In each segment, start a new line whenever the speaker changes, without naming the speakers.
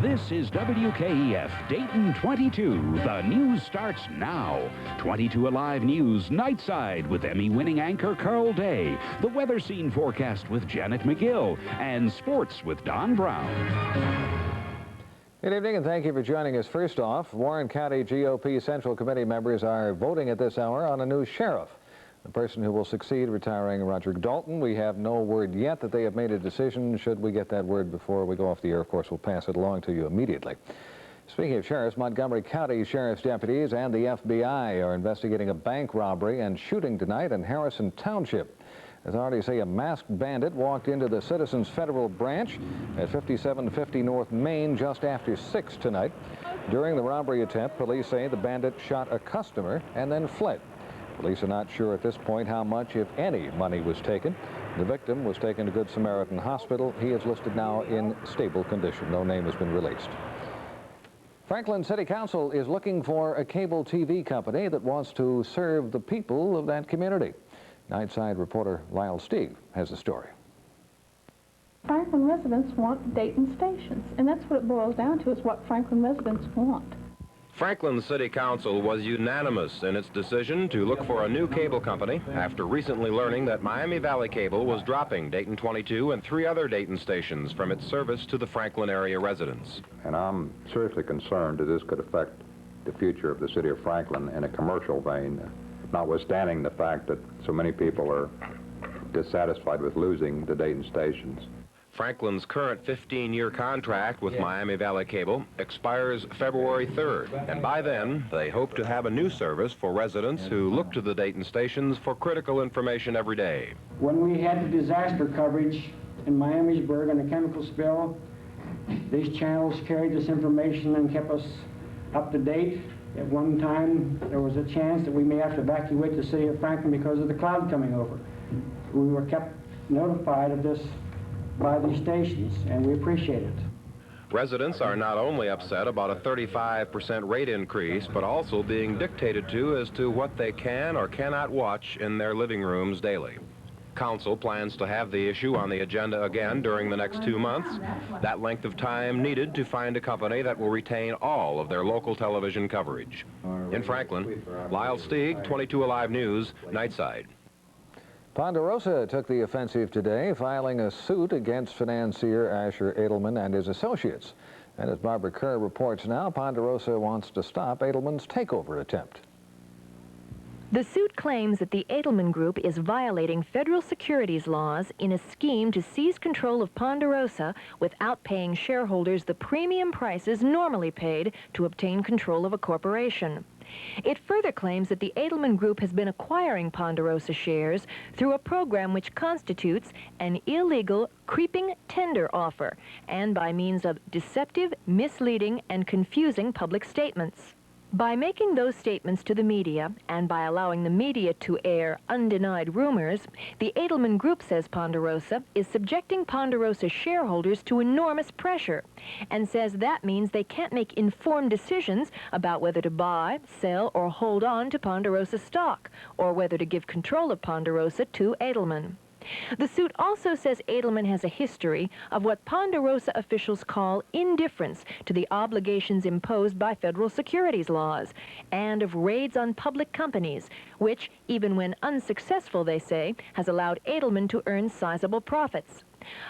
This is WKEF Dayton 22. The news starts now. 22 Alive News Nightside with Emmy-winning anchor Carl Day. The weather scene forecast with Janet McGill. And sports with Don Brown.
Good evening and thank you for joining us. First off, Warren County GOP Central Committee members are voting at this hour on a new sheriff. The person who will succeed retiring Roger Dalton. We have no word yet that they have made a decision. Should we get that word before we go off the air, of course, we'll pass it along to you immediately. Speaking of sheriffs, Montgomery County Sheriff's deputies and the FBI are investigating a bank robbery and shooting tonight in Harrison Township. Authorities say a masked bandit walked into the Citizens Federal branch at 5750 North Main just after 6 tonight. During the robbery attempt, police say the bandit shot a customer and then fled. Police are not sure at this point how much, if any, money was taken. The victim was taken to Good Samaritan Hospital. He is listed now in stable condition. No name has been released. Franklin City Council is looking for a cable TV company that wants to serve the people of that community. Nightside reporter Lyle Stieg has the story.
Franklin residents want Dayton stations, and that's what it boils down to, is what Franklin residents want.
Franklin City Council was unanimous in its decision to look for a new cable company after recently learning that Miami Valley Cable was dropping Dayton 22 and 3 other Dayton stations from its service to the Franklin area residents.
And I'm seriously concerned that this could affect the future of the city of Franklin in a commercial vein, notwithstanding the fact that so many people are dissatisfied with losing the Dayton stations.
Franklin's current 15-year contract with Miami Valley Cable expires February 3rd, and by then, they hope to have a new service for residents who look to the Dayton stations for critical information every day.
When we had the disaster coverage in Miamisburg and the chemical spill, these channels carried this information and kept us up to date. At one time, there was a chance that we may have to evacuate the city of Franklin because of the cloud coming over. We were kept notified of this by these stations, and we appreciate it.
Residents are not only upset about a 35% rate increase, but also being dictated to as to what they can or cannot watch in their living rooms daily. Council plans to have the issue on the agenda again during the next 2 months, that length of time needed to find a company that will retain all of their local television coverage. In Franklin, Lyle Stieg, 22 Alive News, Nightside.
Ponderosa took the offensive today, filing a suit against financier Asher Edelman and his associates. And as Barbara Kerr reports now, Ponderosa wants to stop Edelman's takeover attempt.
The suit claims that the Edelman Group is violating federal securities laws in a scheme to seize control of Ponderosa without paying shareholders the premium prices normally paid to obtain control of a corporation. It further claims that the Edelman Group has been acquiring Ponderosa shares through a program which constitutes an illegal creeping tender offer and by means of deceptive, misleading, and confusing public statements. By making those statements to the media and by allowing the media to air undenied rumors, the Edelman Group says Ponderosa is subjecting Ponderosa shareholders to enormous pressure and says that means they can't make informed decisions about whether to buy, sell, or hold on to Ponderosa stock or whether to give control of Ponderosa to Edelman. The suit also says Edelman has a history of what Ponderosa officials call indifference to the obligations imposed by federal securities laws and of raids on public companies, which, even when unsuccessful, they say, has allowed Edelman to earn sizable profits.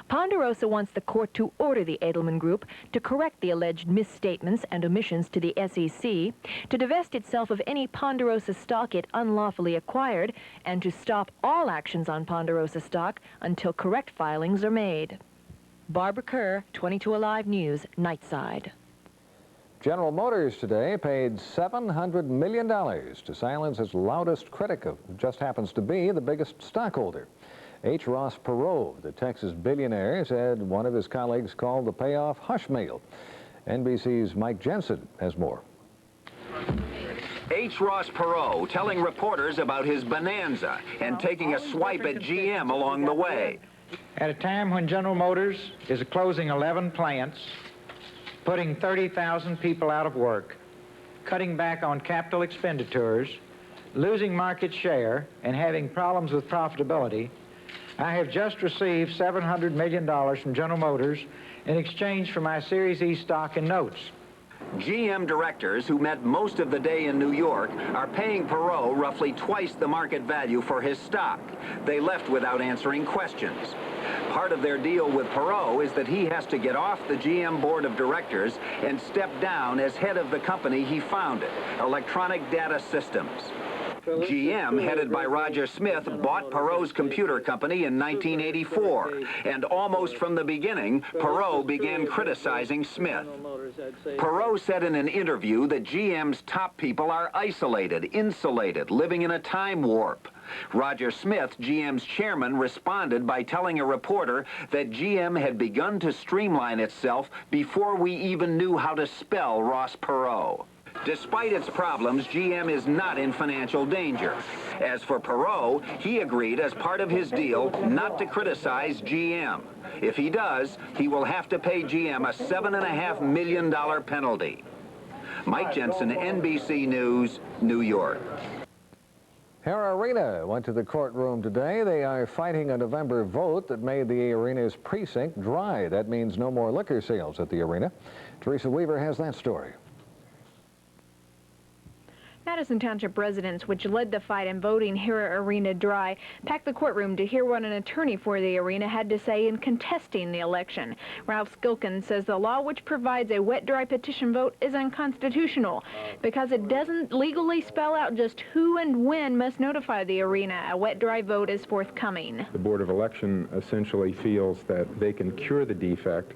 Ponderosa wants the court to order the Edelman Group to correct the alleged misstatements and omissions to the SEC, to divest itself of any Ponderosa stock it unlawfully acquired, and to stop all actions on Ponderosa stock until correct filings are made. Barbara Kerr, 22 Alive News, Nightside.
General Motors today paid $700 million to silence its loudest critic, who just happens to be the biggest stockholder. H. Ross Perot, the Texas billionaire, said one of his colleagues called the payoff hush mail. NBC's Mike Jensen has more.
H. Ross Perot telling reporters about his bonanza and taking a swipe at GM along the way.
At a time when General Motors is closing 11 plants, putting 30,000 people out of work, cutting back on capital expenditures, losing market share, and having problems with profitability, I have just received $700 million from General Motors in exchange for my Series E stock and notes.
GM directors who met most of the day in New York are paying Perot roughly twice the market value for his stock. They left without answering questions. Part of their deal with Perot is that he has to get off the GM board of directors and step down as head of the company he founded, Electronic Data Systems. GM, headed by Roger Smith, bought Perot's computer company in 1984, and almost from the beginning, Perot began criticizing Smith. Perot said in an interview that GM's top people are isolated, insulated, living in a time warp. Roger Smith, GM's chairman, responded by telling a reporter that GM had begun to streamline itself before we even knew how to spell Ross Perot. Despite its problems, GM is not in financial danger. As for Perot, he agreed as part of his deal not to criticize GM. If he does, he will have to pay GM a $7.5 million penalty. Mike Jensen, NBC News, New York.
Hara Arena went to the courtroom today. They are fighting a November vote that made the arena's precinct dry. That means no more liquor sales at the arena. Teresa Weaver has that story.
Madison Township residents, which led the fight in voting Hara Arena dry, packed the courtroom to hear what an attorney for the arena had to say in contesting the election. Ralph Skilkin says the law which provides a wet-dry petition vote is unconstitutional because it doesn't legally spell out just who and when must notify the arena a wet-dry vote is forthcoming.
The Board of Election essentially feels that they can cure the defect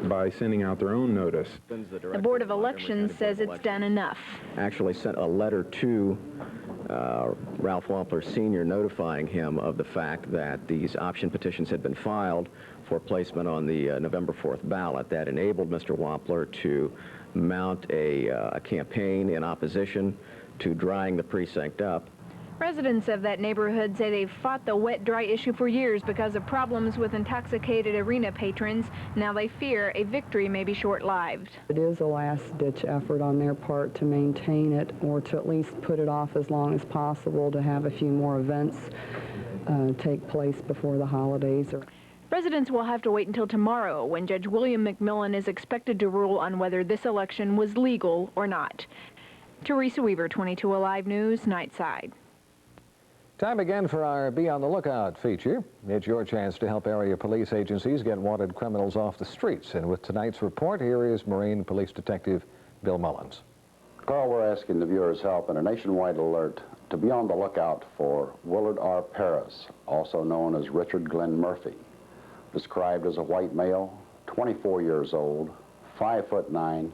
by sending out their own notice.
The Board of Elections says it's done enough.
Actually sent a letter to Ralph Wampler Sr. notifying him of the fact that these option petitions had been filed for placement on the November 4th ballot. That enabled Mr. Wampler to mount a campaign in opposition to drying the precinct up.
Residents of that neighborhood say they've fought the wet-dry issue for years because of problems with intoxicated arena patrons. Now they fear a victory may be short-lived.
It is a last-ditch effort on their part to maintain it, or to at least put it off as long as possible, to have a few more events take place before the holidays.
Residents will have to wait until tomorrow when Judge William McMillan is expected to rule on whether this election was legal or not. Teresa Weaver, 22 Alive News, Nightside.
Time again for our Be on the Lookout feature. It's your chance to help area police agencies get wanted criminals off the streets. And with tonight's report, here is Marine Police Detective Bill Mullins.
Carl, we're asking the viewers' help in a nationwide alert to be on the lookout for Willard R. Parise, also known as Richard Glenn Murphy, described as a white male, 24 years old, 5'9",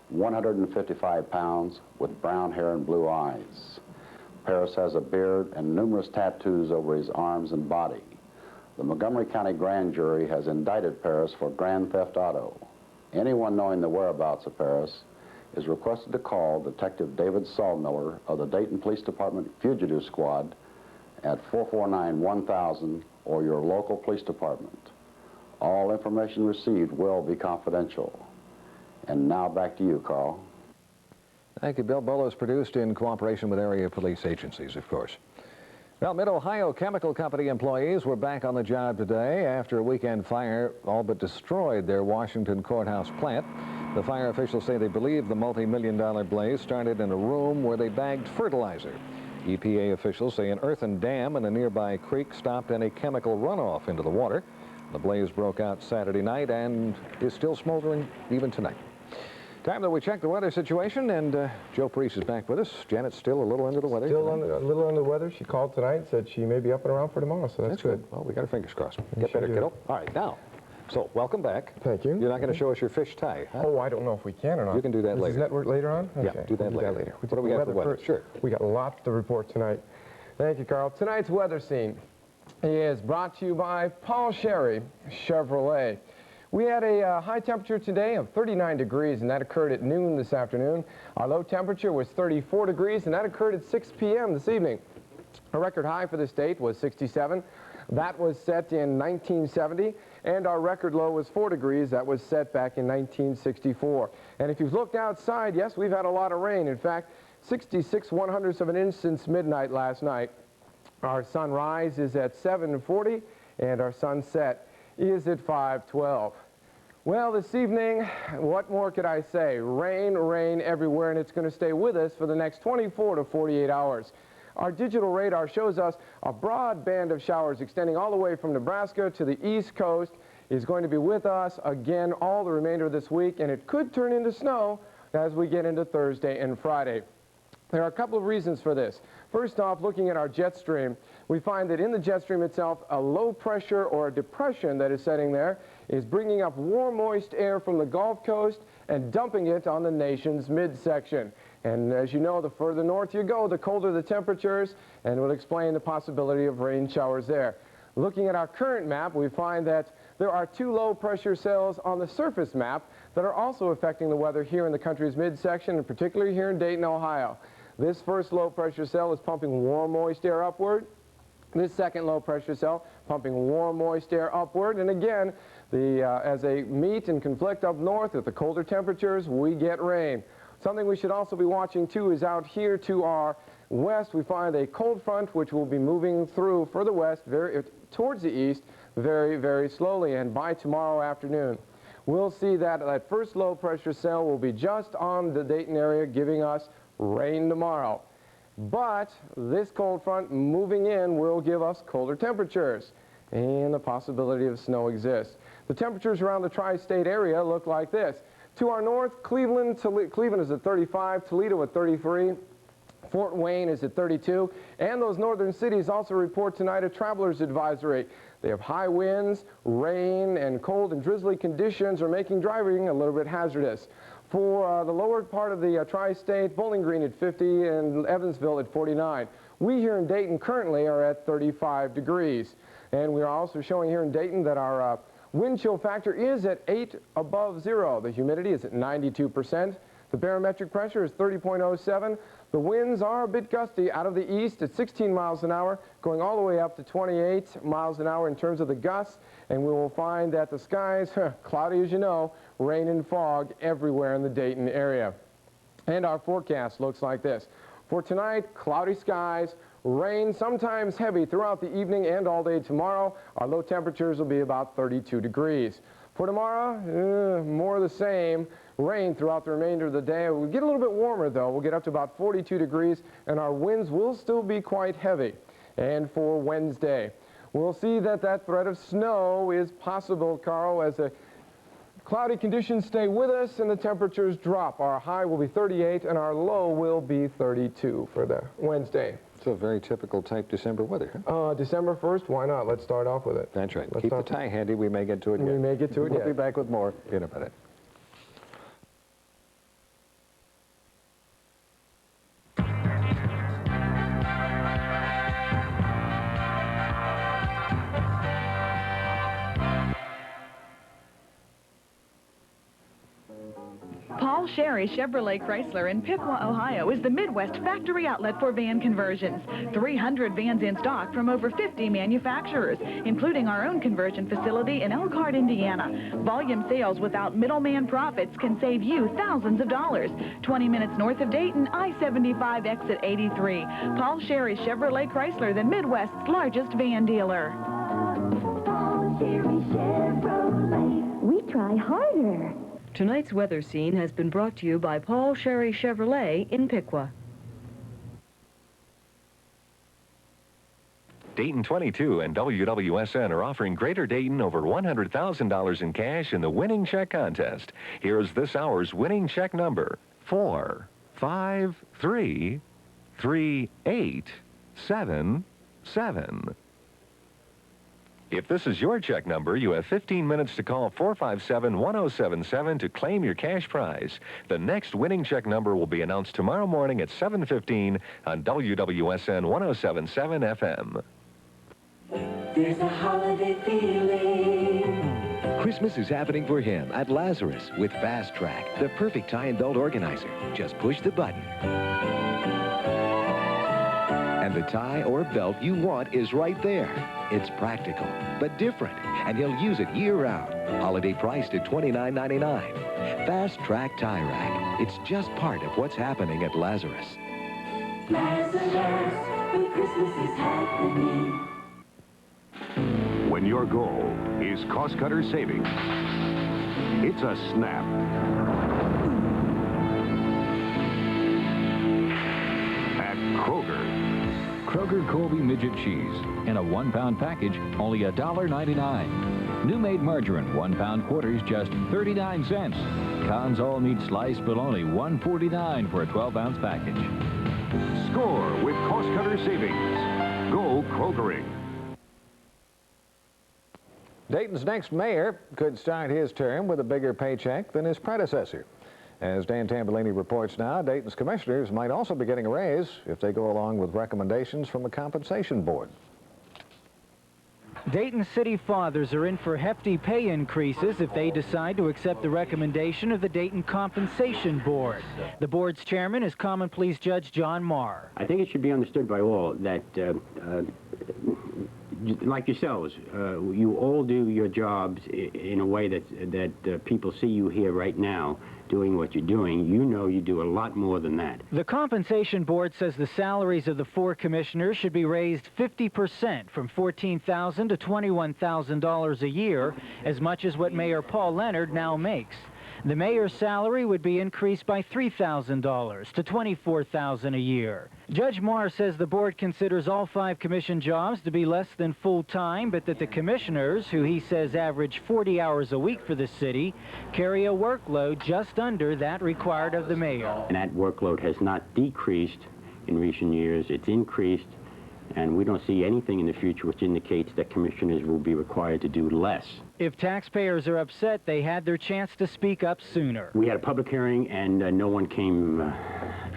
155 pounds, with brown hair and blue eyes. Parise has a beard and numerous tattoos over his arms and body. The Montgomery County Grand Jury has indicted Parise for grand theft auto. Anyone knowing the whereabouts of Parise is requested to call Detective David Sawmiller of the Dayton Police Department Fugitive Squad at 449-1000 or your local police department. All information received will be confidential. And now back to you, Carl.
Thank you, Bill. Bolo is produced in cooperation with area police agencies, of course. Well, Mid-Ohio Chemical Company employees were back on the job today after a weekend fire all but destroyed their Washington courthouse plant. The fire officials say they believe the multi-million-dollar blaze started in a room where they bagged fertilizer. EPA officials say an earthen dam in a nearby creek stopped any chemical runoff into the water. The blaze broke out Saturday night and is still smoldering even tonight. Time that we check the weather situation, and Joe Parise is back with us. Janet's still a little under the weather.
Still a little under the weather. She called tonight and said she may be up and around for tomorrow, so that's good.
Well, we got our fingers crossed. Get better, kiddo. All right, now, so welcome back.
Thank you.
You're not going to show us your fish tie, huh?
Oh, I don't know if we can or not.
You can do that later.
Does that work later on? Okay.
Yeah, do that later. What do we got for weather? Sure.
We got lots to report tonight. Thank you, Carl. Tonight's weather scene is brought to you by Paul Sherry Chevrolet. We had a high temperature today of 39 degrees, and that occurred at noon this afternoon. Our low temperature was 34 degrees, and that occurred at 6 p.m. this evening. A record high for this date was 67. That was set in 1970, and our record low was 4 degrees. That was set back in 1964. And if you've looked outside, yes, we've had a lot of rain. In fact, 66/100ths of an inch since midnight last night. Our sunrise is at 7:40, and our sunset is at 5:12. Well, this evening, what more could I say? Rain, rain everywhere, and it's going to stay with us for the next 24 to 48 hours. Our digital radar shows us a broad band of showers extending all the way from Nebraska to the East Coast is going to be with us again all the remainder of this week, and it could turn into snow as we get into Thursday and Friday. There are a couple of reasons for this. First off, looking at our jet stream, we find that in the jet stream itself, a low pressure or a depression that is setting there is bringing up warm, moist air from the Gulf Coast and dumping it on the nation's midsection. And as you know, the further north you go, the colder the temperatures, and it will explain the possibility of rain showers there. Looking at our current map, we find that there are two low pressure cells on the surface map that are also affecting the weather here in the country's midsection, and particularly here in Dayton, Ohio. This first low pressure cell is pumping warm, moist air upward. This second low pressure cell pumping warm, moist air upward. And again, as they meet and conflict up north at the colder temperatures, we get rain. Something we should also be watching too is out here to our west, we find a cold front which will be moving through further west towards the east very, very slowly. And by tomorrow afternoon, we'll see that that first low pressure cell will be just on the Dayton area, giving us rain tomorrow. But this cold front moving in will give us colder temperatures, and the possibility of snow exists. The temperatures around the tri-state area look like this. To our north, Cleveland is at 35, Toledo at 33, Fort Wayne is at 32, and those northern cities also report tonight a traveler's advisory. They have high winds, rain, and cold and drizzly conditions are making driving a little bit hazardous. For the lower part of the tri-state, Bowling Green at 50 and Evansville at 49. We here in Dayton currently are at 35 degrees. And we are also showing here in Dayton that our wind chill factor is at 8 above zero. The humidity is at 92%. The barometric pressure is 30.07. The winds are a bit gusty out of the east at 16 miles an hour, going all the way up to 28 miles an hour in terms of the gusts. And we will find that the skies, cloudy as you know, rain and fog everywhere in the Dayton area. And our forecast looks like this. For tonight, cloudy skies, rain, sometimes heavy throughout the evening and all day tomorrow. Our low temperatures will be about 32 degrees. For tomorrow, more of the same. Rain throughout the remainder of the day. We'll get a little bit warmer, though. We'll get up to about 42 degrees, and our winds will still be quite heavy. And for Wednesday, we'll see that that threat of snow is possible, Carl, as the cloudy conditions stay with us and the temperatures drop. Our high will be 38, and our low will be 32 for the Wednesday.
So very typical type December weather, huh?
December 1st, why not? Let's start off with it.
That's right. Keep the tie handy. We may get to it yet.
We may get to it yet.
We'll be back with more in a minute.
Paul Sherry Chevrolet Chrysler in Piqua, Ohio is the Midwest factory outlet for van conversions. 300 vans in stock from over 50 manufacturers, including our own conversion facility in Elkhart, Indiana. Volume sales without middleman profits can save you thousands of dollars. 20 minutes north of Dayton, I-75 exit 83. Paul Sherry Chevrolet Chrysler, the Midwest's largest van dealer.
Paul Sherry Chevrolet. We try harder.
Tonight's weather scene has been brought to you by Paul Sherry Chevrolet in Piqua.
Dayton 22 and WWSN are offering Greater Dayton over $100,000 in cash in the winning check contest. Here's this hour's winning check number: 4533877. If this is your check number, you have 15 minutes to call 457-1077 to claim your cash prize. The next winning check number will be announced tomorrow morning at 7:15 on WWSN 107.7 FM.
There's a holiday feeling.
Christmas is happening for him at Lazarus with Fast Track, the perfect tie and belt organizer. Just push the button. And the tie or belt you want is right there. It's practical, but different, and he'll use it year-round. Holiday priced at $29.99. Fast Track Tie Rack. It's just part of what's happening at Lazarus.
Lazarus, where Christmas is happening.
When
when your goal is cost-cutter savings. It's a snap. At Kroger.
Kroger Colby Midget Cheese in a 1-pound package, only $1.99. New made margarine, 1-pound quarters, just 39 cents. Conn's all meat slice, but only $1.49 for a 12-ounce package.
Score with cost-cutter savings. Go Krogering.
Dayton's next mayor could start his term with a bigger paycheck than his predecessor. As Dan Tambolini reports now, Dayton's commissioners might also be getting a raise if they go along with recommendations from the compensation board.
Dayton city fathers are in for hefty pay increases if they decide to accept the recommendation of the Dayton Compensation Board. The board's chairman is Common Pleas Judge John Marr.
I think it should be understood by all that, like yourselves, you all do your jobs in a way that people see you here right now doing what you're doing. You know you do a lot more than that.
The Compensation Board says the salaries of the 4 commissioners should be raised 50% from $14,000 to $21,000 a year, as much as what Mayor Paul Leonard now makes. The mayor's salary would be increased by $3,000 to $24,000 a year. Judge Marr says the board considers all 5 commission jobs to be less than full-time, but that the commissioners, who he says average 40 hours a week for the city, carry a workload just under that required of the mayor.
And that workload has not decreased in recent years. It's increased, and we don't see anything in the future which indicates that commissioners will be required to do less.
If taxpayers are upset, they had their chance to speak up sooner.
We had a public hearing, and no one came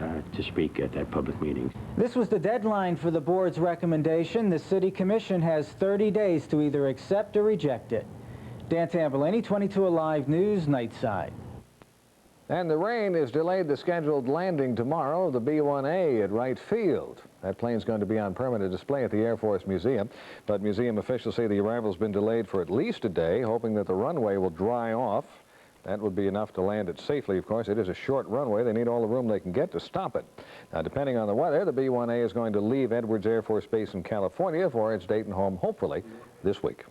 to speak at that public meeting.
This was the deadline for the board's recommendation. The city commission has 30 days to either accept or reject it. Dan Tambolini, 22 Alive News, Nightside.
And the rain has delayed the scheduled landing tomorrow of the B-1A at Wright Field. That plane's going to be on permanent display at the Air Force Museum, but museum officials say the arrival's been delayed for at least a day, hoping that the runway will dry off. That would be enough to land it safely, of course. It is a short runway. They need all the room they can get to stop it. Now, depending on the weather, the B-1A is going to leave Edwards Air Force Base in California for its Dayton home, hopefully, this week.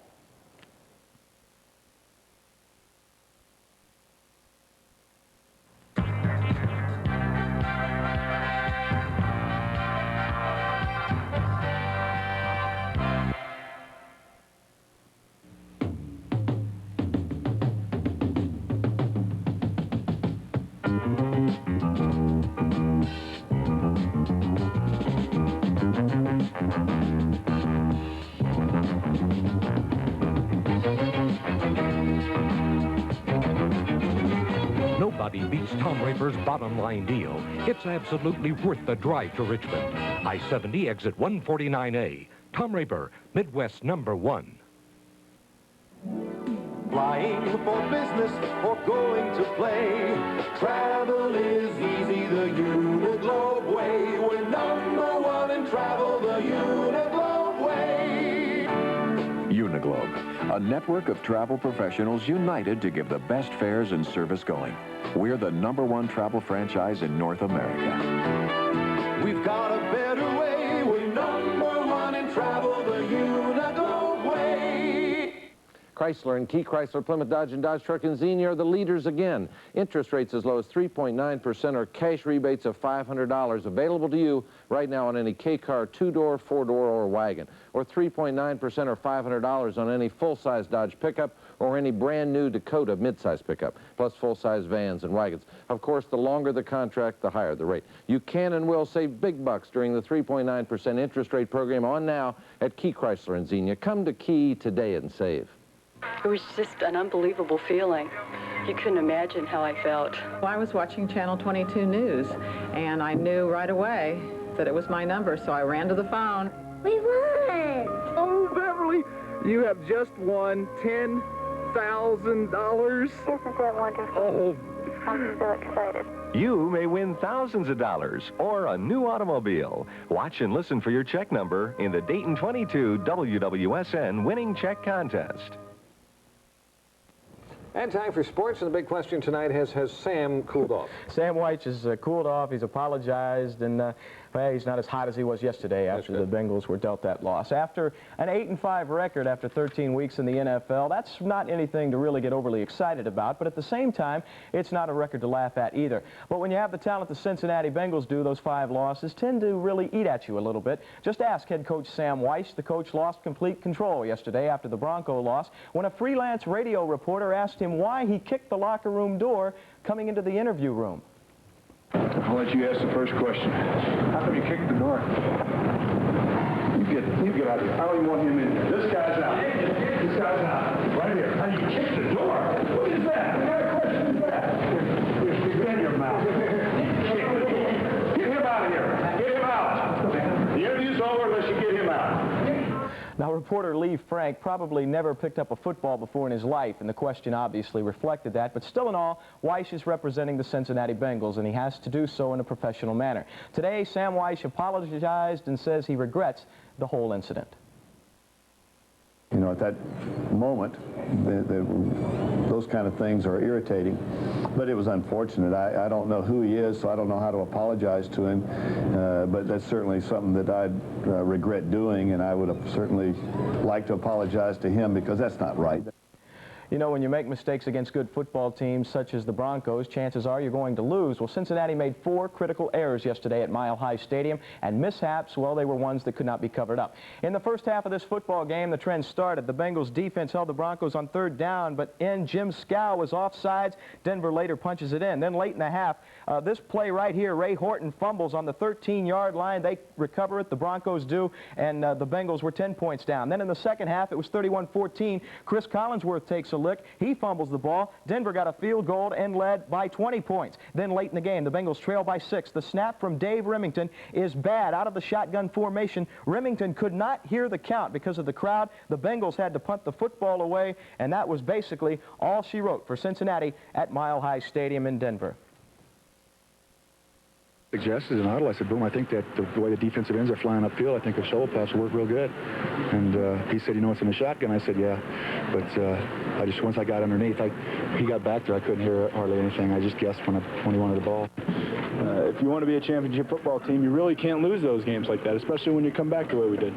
Nobody beats Tom Raper's bottom line deal. It's absolutely worth the drive to Richmond. I-70 exit 149A. Tom Raper, Midwest #1.
Flying for business or going to play. Travel is easy the Uniglobe way. We're #1 in travel the Uniglobe way.
Uniglobe, a network of travel professionals united to give the best fares and service going. We're the #1 travel franchise in North America.
We've got a better way. We're #1 in travel the Uniglobe way.
Chrysler and Key Chrysler, Plymouth Dodge, and Dodge Truck and Xenia are the leaders again. Interest rates as low as 3.9% or cash rebates of $500 available to you right now on any K-Car 2-door, 4-door, or wagon. Or 3.9% or $500 on any full-size Dodge pickup or any brand new Dakota midsize pickup, plus full-size vans and wagons. Of course, the longer the contract, the higher the rate. You can and will save big bucks during the 3.9% interest rate program on now at Key Chrysler and Xenia. Come to Key today and save.
It was just an unbelievable feeling. You couldn't imagine how I felt.
Well, I was watching Channel 22 News, and I knew right away that it was my number, so I ran to the phone.
We won!
Oh, Beverly, you have just won $10,000.
Isn't that wonderful?
Oh.
I'm so excited.
You may win thousands of dollars or a new automobile. Watch and listen for your check number in the Dayton 22 WWSN Winning Check Contest.
And time for sports, and the big question tonight has Sam cooled off?
Sam White has cooled off. He's apologized, and
Well, he's not as hot as he was yesterday after the Bengals were dealt that loss. After an 8-5 record after 13 weeks in the NFL, that's not anything to really get overly excited about, but at the same time, it's not a record to laugh at either. But when you have the talent the Cincinnati Bengals do, those 5 losses tend to really eat at you a little bit. Just ask head coach Sam Weiss. The coach lost complete control yesterday after the Bronco loss when a freelance radio reporter asked him why he kicked the locker room door coming into the interview room.
I'll let you ask the first question. How come you kicked the door? You get out of here. I don't even want him in here. This guy's out. This guy's out. Right here. How do you kick the door? What is that? I got a question. What is that? Get in your mouth. Get him out of here. Get him out. The interview's over unless you get him out.
Now, reporter Lee Frank probably never picked up a football before in his life, and the question obviously reflected that. But still in all, Weiss is representing the Cincinnati Bengals, and he has to do so in a professional manner. Today, Sam Weiss apologized and says he regrets the whole incident.
You know, at that moment, those kind of things are irritating, but it was unfortunate. I don't know who he is, so I don't know how to apologize to him, but that's certainly something that I'd regret doing, and I would have certainly liked to apologize to him because that's not right.
You know, when you make mistakes against good football teams such as the Broncos, chances are you're going to lose. Well, Cincinnati made 4 critical errors yesterday at Mile High Stadium, and mishaps, well, they were ones that could not be covered up. In the first half of this football game, the trend started. The Bengals defense held the Broncos on 3rd down, but Jim Scow was offsides. Denver later punches it in. Then late in the half, this play right here, Ray Horton fumbles on the 13-yard line. They recover it, the Broncos do, and the Bengals were 10 points down. Then in the second half, it was 31-14. Chris Collinsworth takes a lick. He fumbles the ball. Denver got a field goal and led by 20 points. Then late in the game, the Bengals trail by 6. The snap from Dave Remington is bad out of the shotgun formation. Remington could not hear the count because of the crowd. The Bengals had to punt the football away, and that was basically all she wrote for Cincinnati at Mile High Stadium in Denver.
Suggested in huddle, I said, boom, I think that the way the defensive ends are flying upfield, I think a shovel pass will work real good. And he said, you know, it's in the shotgun. I said, yeah. But once I got underneath, he got back there, I couldn't hear hardly anything. I just guessed when he wanted the ball. If you want to be a championship football team, you really can't lose those games like that, especially when you come back the way we did.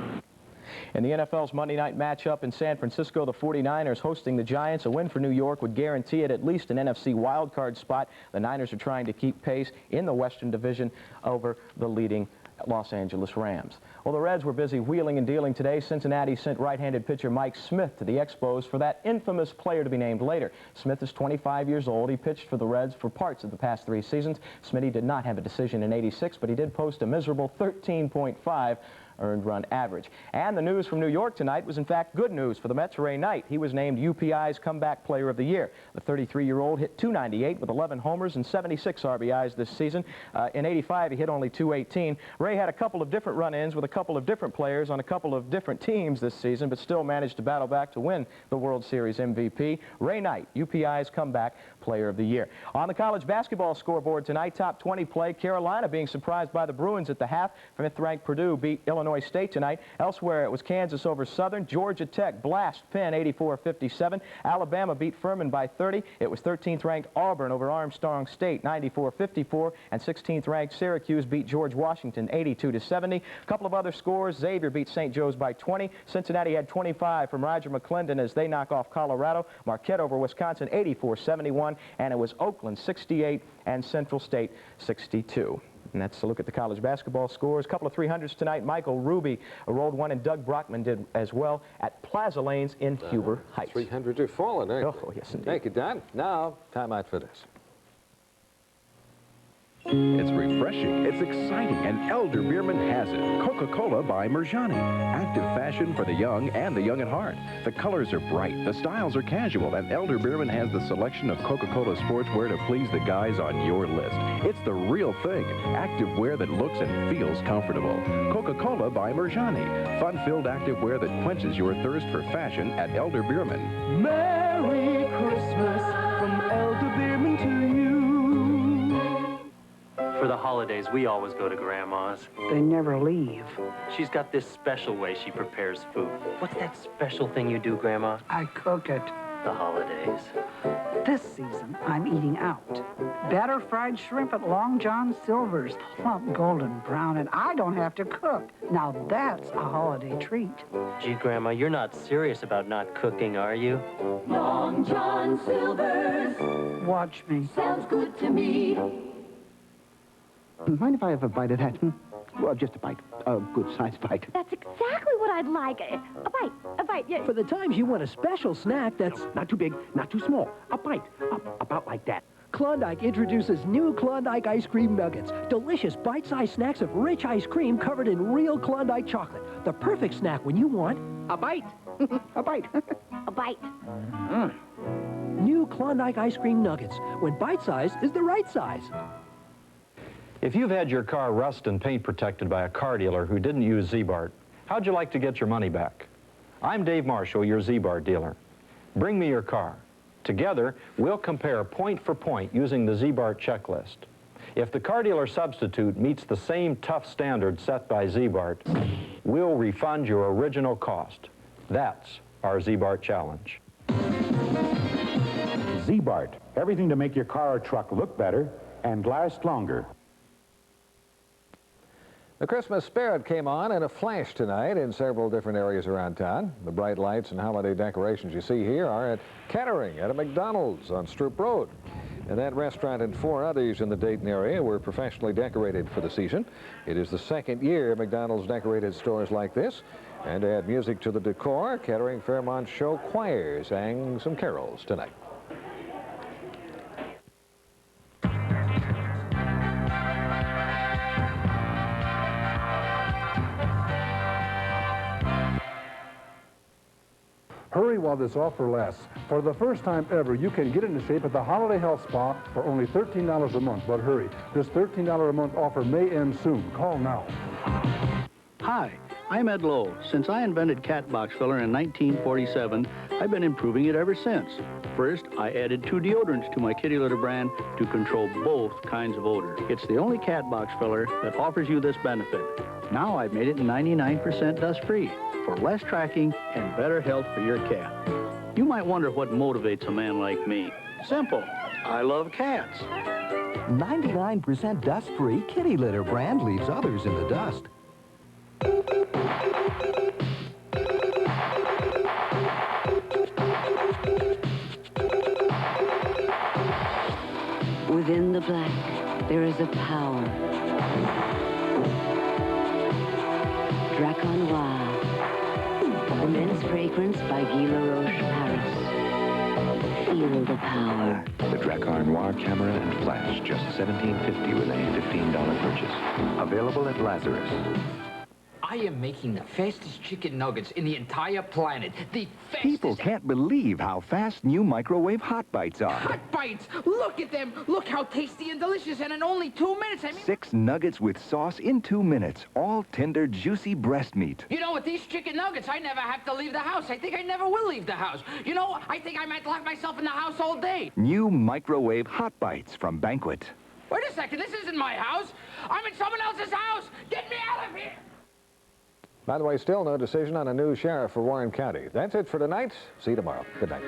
In the NFL's Monday night matchup in San Francisco, the 49ers hosting the Giants. A win for New York would guarantee it at least an NFC wildcard spot. The Niners are trying to keep pace in the Western Division over the leading Los Angeles Rams. Well, the Reds were busy wheeling and dealing today. Cincinnati sent right-handed pitcher Mike Smith to the Expos for that infamous player to be named later. Smith is 25 years old. He pitched for the Reds for parts of the past 3 seasons. Smitty did not have a decision in '86, but he did post a miserable 13.5 earned run average. And the news from New York tonight was in fact good news for the Mets. Ray Knight, he was named UPI's Comeback Player of the Year. The 33-year-old hit .298 with 11 homers and 76 RBIs this season. In '85, he hit only .218. Ray had a couple of different run-ins with a couple of different players on a couple of different teams this season, but still managed to battle back to win the World Series MVP. Ray Knight, UPI's Comeback Player of the Year. On the college basketball scoreboard tonight, top 20 play. Carolina being surprised by the Bruins at the half. 5th-ranked Purdue beat Illinois State tonight. Elsewhere, it was Kansas over Southern. Georgia Tech blast Penn 84-57. Alabama beat Furman by 30. It was 13th-ranked Auburn over Armstrong State 94-54. And 16th-ranked Syracuse beat George Washington 82-70. A couple of other scores. Xavier beat St. Joe's by 20. Cincinnati had 25 from Roger McClendon as they knock off Colorado. Marquette over Wisconsin 84-71. And it was Oakland 68 and Central State 62. And that's a look at the college basketball scores. A couple of 300s tonight. Michael Ruby rolled one, and Doug Brockman did as well at Plaza Lanes in Huber Heights.
300s are falling, eh?
Oh, yes, indeed.
Thank you, Don. Now, time out for this.
It's refreshing, it's exciting, and Elder Beerman has it. Coca-Cola by Merjani. Active fashion for the young and the young at heart. The colors are bright, the styles are casual, and Elder Beerman has the selection of Coca-Cola sportswear to please the guys on your list. It's the real thing. Active wear that looks and feels comfortable. Coca-Cola by Merjani. Fun-filled active wear that quenches your thirst for fashion at Elder Beerman.
Merry Christmas from Elder Beerman to you.
For the holidays, we always go to Grandma's.
They never leave.
She's got this special way she prepares food. What's that special thing you do, Grandma?
I cook it.
the holidays.
This season, I'm eating out. Batter fried shrimp at Long John Silver's, plump golden brown, and I don't have to cook. Now that's a holiday treat.
Gee, Grandma, you're not serious about not cooking, are you?
Long John Silver's.
Watch me.
Sounds good to me.
Mind if I have a bite of that? Well, just a bite. A good-sized bite.
That's exactly what I'd like. A bite, yeah.
For the times you want a special snack that's
Not too big, not too small. A bite. About like that.
Klondike introduces new Klondike ice cream nuggets. Delicious bite-sized snacks of rich ice cream covered in real Klondike chocolate. The perfect snack when you want
a bite. A bite.
A bite.
New Klondike ice cream nuggets, when bite-sized is the right size.
If you've had your car rust and paint protected by a car dealer who didn't use Z-Bart, how'd you like to get your money back? I'm Dave Marshall, your Z-Bart dealer. Bring me your car. Together, we'll compare point for point using the Z-Bart checklist. If the car dealer substitute meets the same tough standard set by Z-Bart, we'll refund your original cost. That's our Z-Bart challenge.
Z-Bart, everything to make your car or truck look better and last longer.
The Christmas spirit came on in a flash tonight in several different areas around town. The bright lights and holiday decorations you see here are at Kettering at a McDonald's on Stroop Road. And that restaurant and 4 others in the Dayton area were professionally decorated for the season. It is the second year McDonald's decorated stores like this. And to add music to the decor, Kettering Fairmont Show Choir sang some carols tonight.
Hurry while this offer lasts. For the first time ever, you can get into shape at the Holiday Health Spa for only $13 a month. But hurry, this $13 a month offer may end soon. Call now.
Hi, I'm Ed Lowe. Since I invented cat box filler in 1947, I've been improving it ever since. First, I added 2 deodorants to my kitty litter brand to control both kinds of odor. It's the only cat box filler that offers you this benefit. Now I've made it 99% dust-free for less tracking and better health for your cat. You might wonder what motivates a man like me. Simple. I love cats.
99% dust-free kitty litter brand leaves others in the dust.
Within the black, there is a power. Dragon Noir, the men's fragrance by Guy Laroche Paris. Feel the power.
The Dracar Noir camera and flash, just $17.50 with a $15 purchase. Available at Lazarus.
I am making the fastest chicken nuggets in the entire planet. The fastest...
People can't believe how fast new microwave Hot Bites are.
Hot Bites! Look at them! Look how tasty and delicious, and in only 2 minutes, I mean...
6 nuggets with sauce in 2 minutes. All tender, juicy breast meat.
You know, with these chicken nuggets, I never have to leave the house. I think I never will leave the house. You know, I think I might lock myself in the house all day.
New microwave Hot Bites from Banquet.
Wait a second, this isn't my house. I'm in someone else's house. Get me out of here!
By the way, still no decision on a new sheriff for Warren County. That's it for tonight. See you tomorrow. Good night.